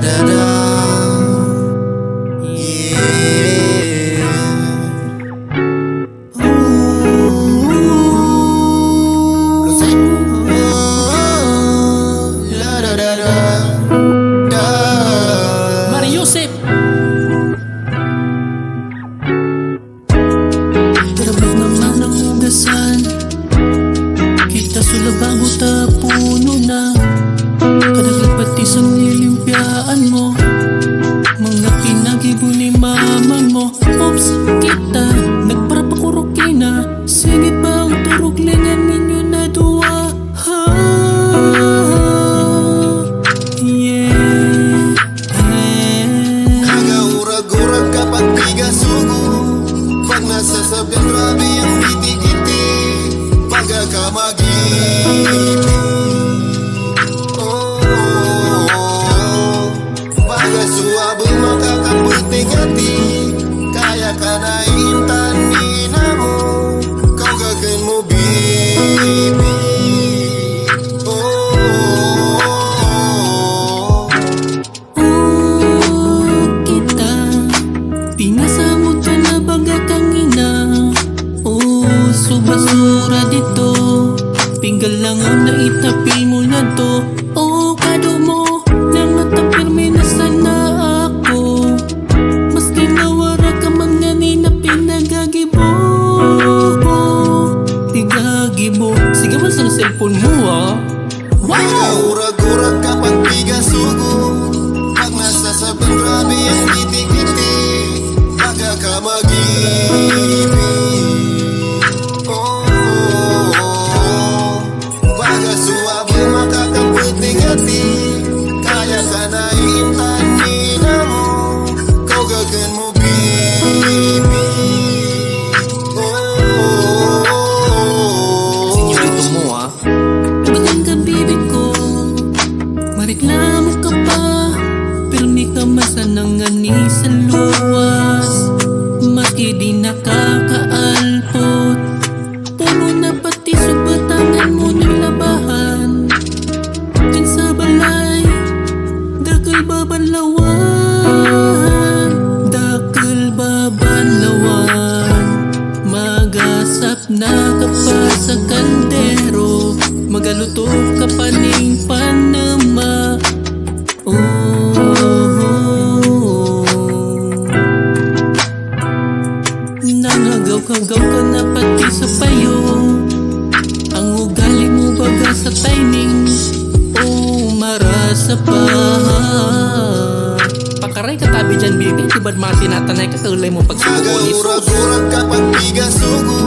da da. Yeah. Lusay. La da da da. Da. Mariusip. Tarabag naman ang ugasan, kita sula bago tapuno na. Kadagat pati sa nilimpyaan mo, mga pinagibo ni mama mo. Oops, kita nagparapakurokin na. Sige ba ang turuglingan ninyo na duwa? Ha? Yeah. Nagaurag-urag kapag di ka sugo. Pag nasasabihan grabe ang kiti-kiti, pagkakamagin. Suwabe makakaputing hati, kaya ka na intanin mo, kau gagawin mo baby. Kita pinasa mo to na baga kangina. Subasura dito, pinggal lang ang naitapil mo na to. Kado mo nang natapirme na sana ako. Mas ginawara ka man ngani na pinagagibo. Pigagibo. Sige mo sa cellphone mo ah. Nagaurag-urag kapag di ka sugo. Pag nasasabihan grabe ang kiti-kiti, pagkakamagin. Baga suwabe makakaputing hati, kaya ka na intanin mo, kau gagawin mo baby. Senyorito mo ah. Magandang bibig ko, mareklamo ka pa, pero di ka masanangani sa luwas. Maski di nakakaalpot, puno na pati subatangan mo nilabahan. Diyan sa balay, dakal babanlawan, dakal babanlawan. Magasap na ka pa sa kaldero, magaluto ka pa ning panama. Nangagaw-kagaw ka na pati sa payo, ang ugali mo baga sa timing. Marasa pa. Pakaray ka tabi dyan, baby. Di ba't mga tinatanay ka, kaulay mo pagsuko ni Sus. Nagaurag-urag kapag di ka sugo.